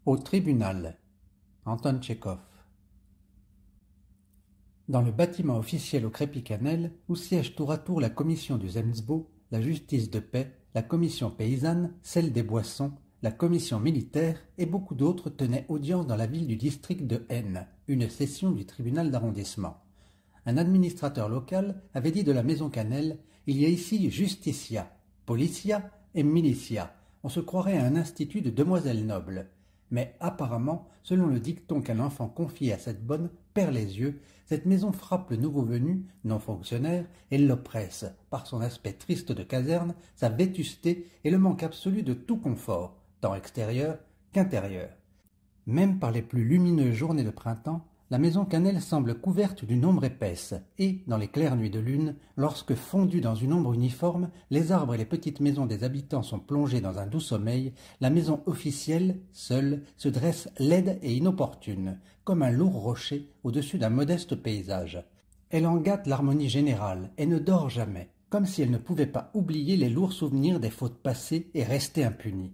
Au tribunal. Anton Tchekhov. Dans le bâtiment officiel au Crépy-Canel, où siègent tour à tour la commission du Zemsbo, la justice de paix, la commission paysanne, celle des boissons, la commission militaire et beaucoup d'autres tenaient audience dans la ville du district de N, une session du tribunal d'arrondissement. Un administrateur local avait dit de la maison Canel « Il y a ici justicia, policia et militia. On se croirait à un institut de demoiselles nobles. » Mais apparemment, selon le dicton qu'un enfant confié à cette bonne perd les yeux, cette maison frappe le nouveau venu, non fonctionnaire, et l'oppresse, par son aspect triste de caserne, sa vétusté et le manque absolu de tout confort, tant extérieur qu'intérieur. Même par les plus lumineuses journées de printemps, la maison Canel semble couverte d'une ombre épaisse, et, dans les claires nuits de lune, lorsque fondus dans une ombre uniforme, les arbres et les petites maisons des habitants sont plongés dans un doux sommeil, la maison officielle, seule, se dresse laide et inopportune, comme un lourd rocher au-dessus d'un modeste paysage. Elle en gâte l'harmonie générale et ne dort jamais, comme si elle ne pouvait pas oublier les lourds souvenirs des fautes passées et rester impunie.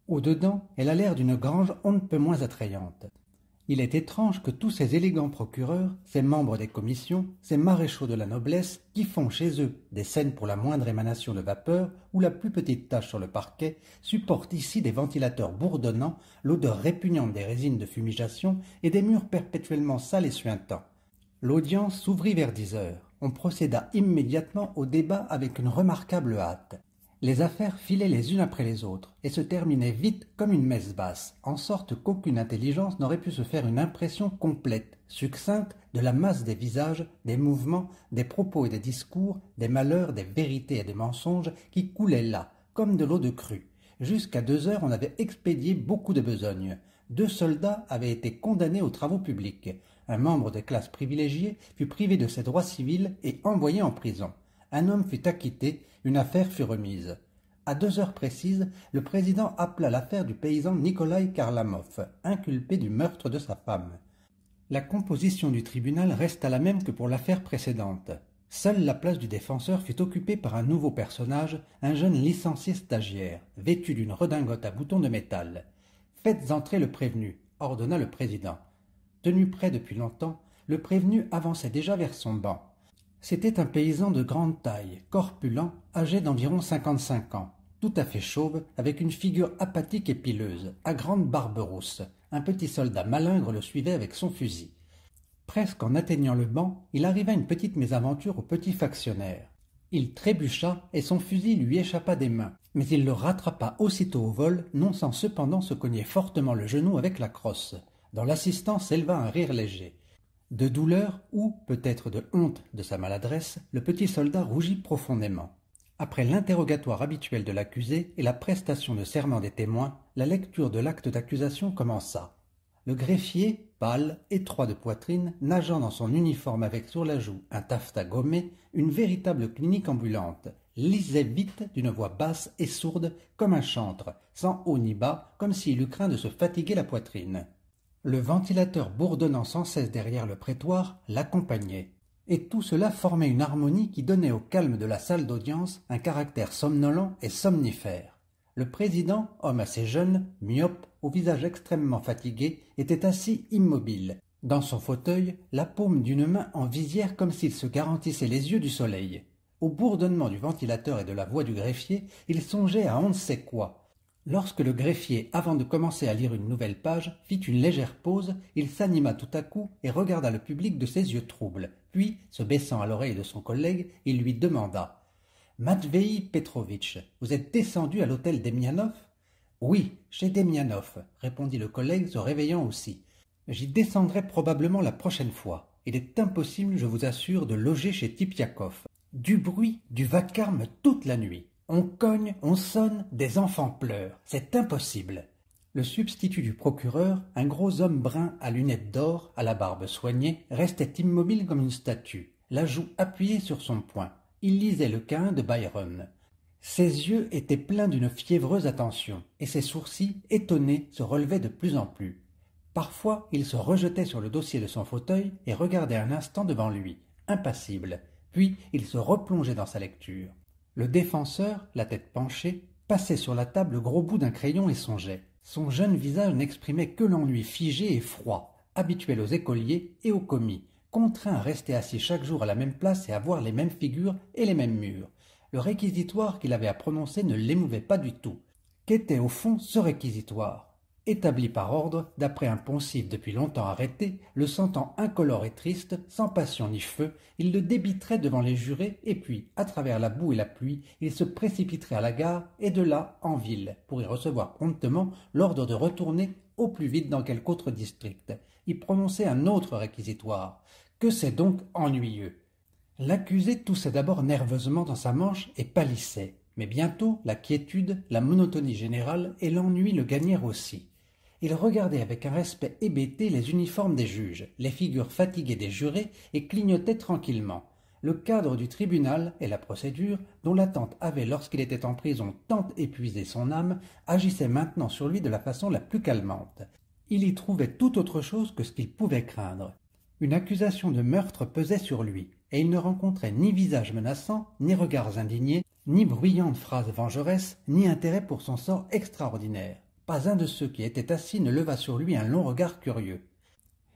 Au-dedans, elle a l'air d'une grange on ne peut moins attrayante. Il est étrange que tous ces élégants procureurs, ces membres des commissions, ces maréchaux de la noblesse, qui font chez eux des scènes pour la moindre émanation de vapeur ou la plus petite tache sur le parquet, supportent ici des ventilateurs bourdonnants, l'odeur répugnante des résines de fumigation et des murs perpétuellement sales et suintants. L'audience s'ouvrit vers 10 heures. On procéda immédiatement au débat avec une remarquable hâte. Les affaires filaient les unes après les autres et se terminaient vite comme une messe basse, en sorte qu'aucune intelligence n'aurait pu se faire une impression complète, succincte de la masse des visages, des mouvements, des propos et des discours, des malheurs, des vérités et des mensonges qui coulaient là, comme de l'eau de crue. Jusqu'à 2 heures, on avait expédié beaucoup de besognes. 2 soldats avaient été condamnés aux travaux publics. Un membre des classes privilégiées fut privé de ses droits civils et envoyé en prison. Un homme fut acquitté, une affaire fut remise. À 2 heures précises, le président appela l'affaire du paysan Nikolaï Karlamov, inculpé du meurtre de sa femme. La composition du tribunal resta la même que pour l'affaire précédente. Seule la place du défenseur fut occupée par un nouveau personnage, un jeune licencié stagiaire, vêtu d'une redingote à boutons de métal. « Faites entrer le prévenu », ordonna le président. Tenu prêt depuis longtemps, le prévenu avançait déjà vers son banc. C'était un paysan de grande taille, corpulent, âgé d'environ 55 ans, tout à fait chauve, avec une figure apathique et pileuse, à grande barbe rousse. Un petit soldat malingre le suivait avec son fusil. Presque en atteignant le banc, il arriva une petite mésaventure au petit factionnaire. Il trébucha et son fusil lui échappa des mains, mais il le rattrapa aussitôt au vol, non sans cependant se cogner fortement le genou avec la crosse. Dans l'assistance s'éleva un rire léger. De douleur ou peut-être de honte de sa maladresse, le petit soldat rougit profondément. Après l'interrogatoire habituel de l'accusé et la prestation de serment des témoins, la lecture de l'acte d'accusation commença. Le greffier, pâle, étroit de poitrine, nageant dans son uniforme avec sur la joue un taffetas gommé, une véritable clinique ambulante, lisait vite d'une voix basse et sourde comme un chantre, sans haut ni bas, comme s'il eût craint de se fatiguer la poitrine. Le ventilateur bourdonnant sans cesse derrière le prétoire l'accompagnait, et tout cela formait une harmonie qui donnait au calme de la salle d'audience un caractère somnolent et somnifère. Le président, homme assez jeune, myope, au visage extrêmement fatigué, était assis immobile, dans son fauteuil, la paume d'une main en visière comme s'il se garantissait les yeux du soleil. Au bourdonnement du ventilateur et de la voix du greffier, il songeait à on ne sait quoi. Lorsque le greffier, avant de commencer à lire une nouvelle page, fit une légère pause, il s'anima tout à coup et regarda le public de ses yeux troubles. Puis, se baissant à l'oreille de son collègue, il lui demanda « Matvei Petrovitch, vous êtes descendu à l'hôtel Demyanov ?»« Oui, chez Demyanov, » répondit le collègue se réveillant aussi. « J'y descendrai probablement la prochaine fois. Il est impossible, je vous assure, de loger chez Tipiakov. Du bruit, du vacarme toute la nuit. On cogne, on sonne, des enfants pleurent. C'est impossible. » Le substitut du procureur, un gros homme brun à lunettes d'or, à la barbe soignée, restait immobile comme une statue, la joue appuyée sur son poing. Il lisait le Caïn de Byron. Ses yeux étaient pleins d'une fiévreuse attention, et ses sourcils, étonnés, se relevaient de plus en plus. Parfois, il se rejetait sur le dossier de son fauteuil et regardait un instant devant lui, impassible. Puis, il se replongeait dans sa lecture. Le défenseur, la tête penchée, passait sur la table le gros bout d'un crayon et songeait. Son jeune visage n'exprimait que l'ennui figé et froid, habituel aux écoliers et aux commis, contraint à rester assis chaque jour à la même place et à voir les mêmes figures et les mêmes murs. Le réquisitoire qu'il avait à prononcer ne l'émouvait pas du tout. Qu'était au fond ce réquisitoire? Établi par ordre, d'après un poncif depuis longtemps arrêté, le sentant incolore et triste, sans passion ni feu, il le débiterait devant les jurés et puis, à travers la boue et la pluie, il se précipiterait à la gare et de là en ville, pour y recevoir promptement l'ordre de retourner au plus vite dans quelque autre district, y prononcer un autre réquisitoire. Que c'est donc ennuyeux! L'accusé toussait d'abord nerveusement dans sa manche et pâlissait, mais bientôt la quiétude, la monotonie générale et l'ennui le gagnèrent aussi. Il regardait avec un respect hébété les uniformes des juges, les figures fatiguées des jurés et clignotait tranquillement. Le cadre du tribunal et la procédure, dont l'attente avait lorsqu'il était en prison tant épuisé son âme, agissaient maintenant sur lui de la façon la plus calmante. Il y trouvait tout autre chose que ce qu'il pouvait craindre. Une accusation de meurtre pesait sur lui, et il ne rencontrait ni visage menaçant, ni regards indignés, ni bruyantes phrases vengeresses, ni intérêt pour son sort extraordinaire. Pas un de ceux qui étaient assis ne leva sur lui un long regard curieux.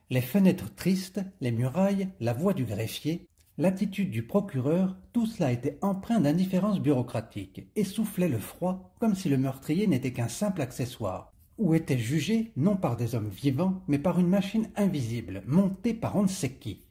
Les fenêtres tristes, les murailles, la voix du greffier, l'attitude du procureur, tout cela était empreint d'indifférence bureaucratique et soufflait le froid comme si le meurtrier n'était qu'un simple accessoire, ou était jugé non par des hommes vivants mais par une machine invisible, montée par on ne sait qui.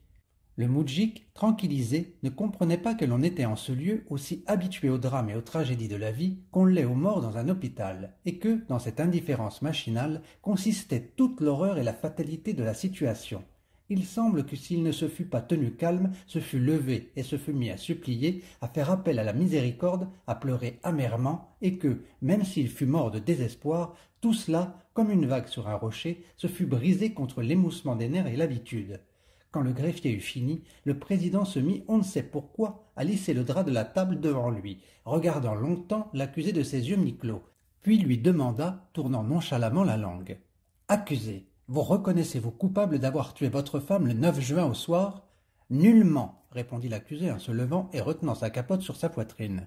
Le moudjik, tranquillisé, ne comprenait pas que l'on était en ce lieu aussi habitué aux drames et aux tragédies de la vie qu'on l'est aux morts dans un hôpital, et que, dans cette indifférence machinale, consistait toute l'horreur et la fatalité de la situation. Il semble que s'il ne se fût pas tenu calme, se fût levé et se fût mis à supplier, à faire appel à la miséricorde, à pleurer amèrement, et que, même s'il fût mort de désespoir, tout cela, comme une vague sur un rocher, se fût brisé contre l'émoussement des nerfs et l'habitude. Quand le greffier eut fini, le président se mit, on ne sait pourquoi, à lisser le drap de la table devant lui, regardant longtemps l'accusé de ses yeux mi-clos, puis lui demanda, tournant nonchalamment la langue. « Accusé, vous reconnaissez-vous coupable d'avoir tué votre femme le 9 juin au soir ?»« Nullement, répondit l'accusé en se levant et retenant sa capote sur sa poitrine.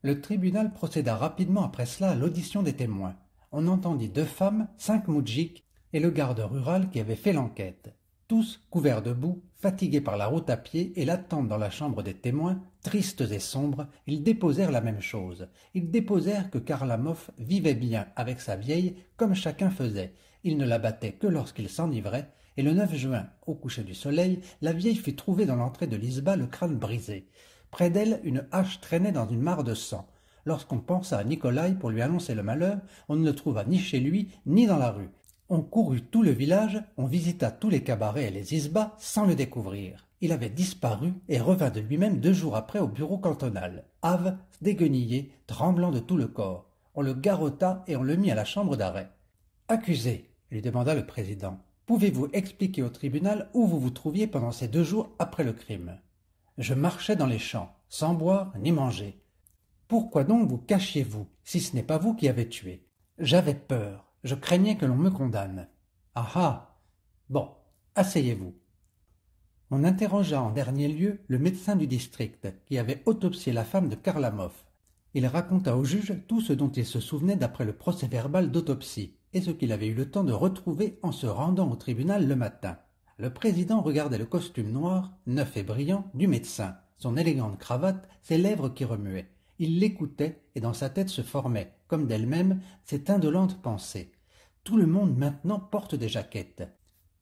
Le tribunal procéda rapidement après cela à l'audition des témoins. On entendit 2 femmes, 5 moudjiks et le garde rural qui avait fait l'enquête. Tous, couverts de boue, fatigués par la route à pied et l'attente dans la chambre des témoins, tristes et sombres, ils déposèrent la même chose. Ils déposèrent que Kharlamov vivait bien avec sa vieille, comme chacun faisait. Il ne la battait que lorsqu'il s'enivrait, et le 9 juin, au coucher du soleil, la vieille fut trouvée dans l'entrée de l'isba, le crâne brisé. Près d'elle, une hache traînait dans une mare de sang. Lorsqu'on pensa à Nikolaï pour lui annoncer le malheur, on ne le trouva ni chez lui, ni dans la rue. On courut tout le village, on visita tous les cabarets et les isbas sans le découvrir. Il avait disparu et revint de lui-même 2 jours après au bureau cantonal, hâve, déguenillé, tremblant de tout le corps. On le garrotta et on le mit à la chambre d'arrêt. « Accusé, lui demanda le président, pouvez-vous expliquer au tribunal où vous vous trouviez pendant ces 2 jours après le crime ? Je marchais dans les champs, sans boire ni manger. Pourquoi donc vous cachiez-vous, si ce n'est pas vous qui avez tué ? J'avais peur. Je craignais que l'on me condamne. Ah ah. Bon, asseyez-vous. On interrogea en dernier lieu le médecin du district qui avait autopsié la femme de Kharlamov. Il raconta au juge tout ce dont il se souvenait d'après le procès-verbal d'autopsie et ce qu'il avait eu le temps de retrouver en se rendant au tribunal le matin. Le président regardait le costume noir, neuf et brillant, du médecin, son élégante cravate, ses lèvres qui remuaient. Il l'écoutait et dans sa tête se formait, comme d'elle-même, cette indolente pensée. Tout le monde maintenant porte des jaquettes.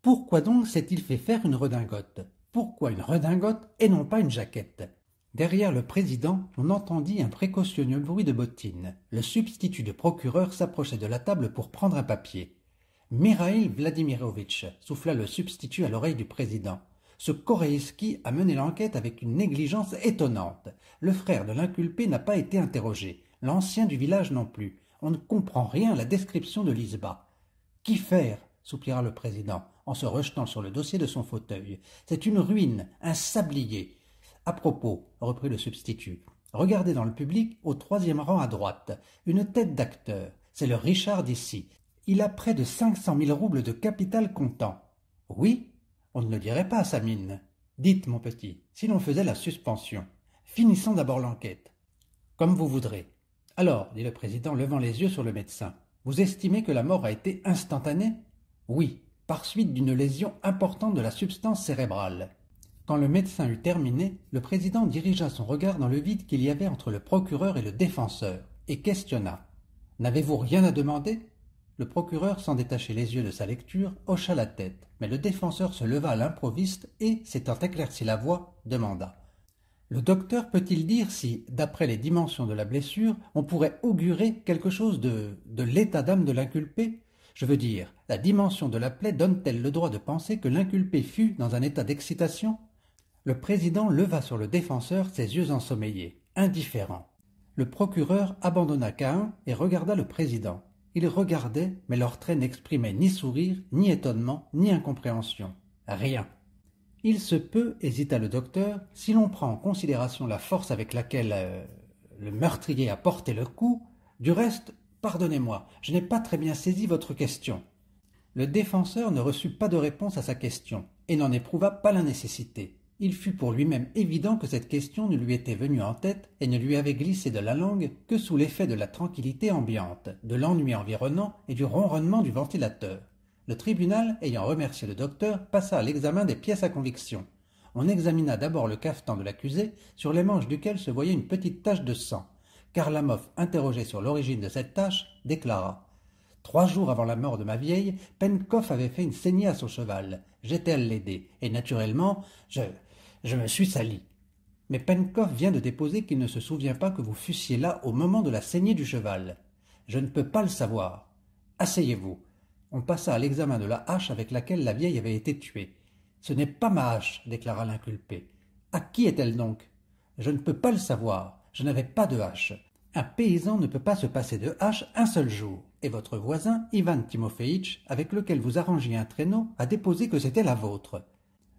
Pourquoi donc s'est-il fait faire une redingote? Pourquoi une redingote et non pas une jaquette? Derrière le président, on entendit un précautionneux bruit de bottines. Le substitut de procureur s'approchait de la table pour prendre un papier. « Mikhaïl Vladimirovitch » souffla le substitut à l'oreille du président. Ce Koreïski a mené l'enquête avec une négligence étonnante. Le frère de l'inculpé n'a pas été interrogé, l'ancien du village non plus. On ne comprend rien à la description de l'isba. « Qu'y faire ?» soupira le président, en se rejetant sur le dossier de son fauteuil. « C'est une ruine, un sablier. » « À propos, » reprit le substitut, « regardez dans le public, au 3e rang à droite, une tête d'acteur. C'est le Richard d'ici. Il a près de 500 000 roubles de capital comptant. »« Oui, on ne le dirait pas à sa mine. Dites, mon petit, si l'on faisait la suspension. Finissons d'abord l'enquête. »« Comme vous voudrez. »« Alors, dit le président, levant les yeux sur le médecin, Vous estimez que la mort a été instantanée? Oui, par suite d'une lésion importante de la substance cérébrale. Quand le médecin eut terminé, le président dirigea son regard dans le vide qu'il y avait entre le procureur et le défenseur, et questionna. « N'avez-vous rien à demander ?» Le procureur, sans détacher les yeux de sa lecture, hocha la tête, mais le défenseur se leva à l'improviste et, s'étant éclairci la voix, demanda. « Le docteur peut-il dire si, d'après les dimensions de la blessure, on pourrait augurer quelque chose de l'état d'âme de l'inculpé? Je veux dire, la dimension de la plaie donne-t-elle le droit de penser que l'inculpé fut dans un état d'excitation ?» Le président leva sur le défenseur ses yeux ensommeillés, indifférents. Le procureur abandonna Caïn et regarda le président. Ils regardaient, mais leurs traits n'exprimaient ni sourire, ni étonnement, ni incompréhension. Rien. Il se peut, hésita le docteur, si l'on prend en considération la force avec laquelle le meurtrier a porté le coup. Du reste, pardonnez-moi, je n'ai pas très bien saisi votre question. Le défenseur ne reçut pas de réponse à sa question et n'en éprouva pas la nécessité. Il fut pour lui-même évident que cette question ne lui était venue en tête et ne lui avait glissé de la langue que sous l'effet de la tranquillité ambiante, de l'ennui environnant et du ronronnement du ventilateur. Le tribunal, ayant remercié le docteur, passa à l'examen des pièces à conviction. On examina d'abord le cafetan de l'accusé, sur les manches duquel se voyait une petite tache de sang. Kharlamov, interrogé sur l'origine de cette tache, déclara « 3 jours avant la mort de ma vieille, Penkov avait fait une saignée à son cheval. J'étais à l'aider, et naturellement, je me suis sali. Mais Penkov vient de déposer qu'il ne se souvient pas que vous fussiez là au moment de la saignée du cheval. Je ne peux pas le savoir. Asseyez-vous. » On passa à l'examen de la hache avec laquelle la vieille avait été tuée. « Ce n'est pas ma hache, » déclara l'inculpé. « À qui est-elle donc ?»« Je ne peux pas le savoir. Je n'avais pas de hache. Un paysan ne peut pas se passer de hache un seul jour. Et votre voisin, Ivan Timofeïtch, avec lequel vous arrangiez un traîneau, a déposé que c'était la vôtre.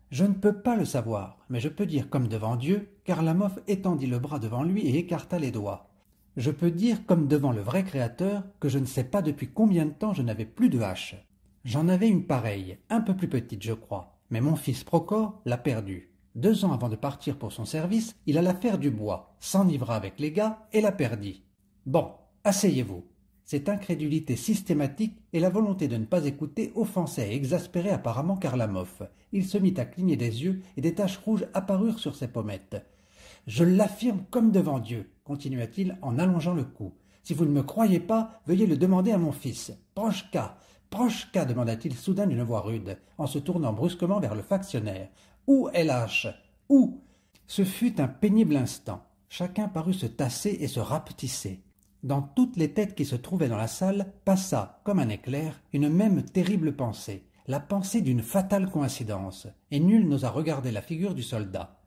Je ne peux pas le savoir, mais je peux dire comme devant Dieu, Kharlamov étendit le bras devant lui et écarta les doigts. Je peux dire comme devant le vrai Créateur que je ne sais pas depuis combien de temps je n'avais plus de hache. J'en avais une pareille, un peu plus petite je crois, mais mon fils Prokhor l'a perdue. 2 ans avant de partir pour son service, il alla faire du bois, s'enivra avec les gars et la perdit. Bon, asseyez-vous. Cette incrédulité systématique et la volonté de ne pas écouter offensaient et exaspéraient apparemment Kharlamov. Il se mit à cligner des yeux et des taches rouges apparurent sur ses pommettes. « Je l'affirme comme devant Dieu, » continua-t-il en allongeant le cou. « Si vous ne me croyez pas, veuillez le demander à mon fils. Prochka, Prochka, demanda-t-il soudain d'une voix rude, en se tournant brusquement vers le factionnaire. Où est l'hache? Où? Ce fut un pénible instant. Chacun parut se tasser et se rapetisser. Dans toutes les têtes qui se trouvaient dans la salle passa, comme un éclair, une même terrible pensée, la pensée d'une fatale coïncidence, et nul n'osa regarder la figure du soldat.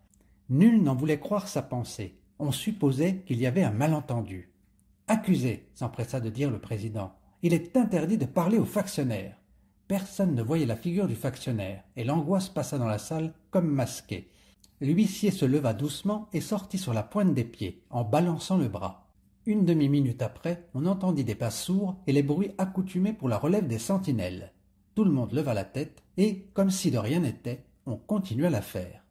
Nul n'en voulait croire sa pensée. On supposait qu'il y avait un malentendu. « Accusé !» s'empressa de dire le président. « Il est interdit de parler aux factionnaires. » Personne ne voyait la figure du factionnaire, et l'angoisse passa dans la salle comme masquée. L'huissier se leva doucement et sortit sur la pointe des pieds, en balançant le bras. Une demi-minute après, on entendit des pas sourds et les bruits accoutumés pour la relève des sentinelles. Tout le monde leva la tête et, comme si de rien n'était, on continua l'affaire.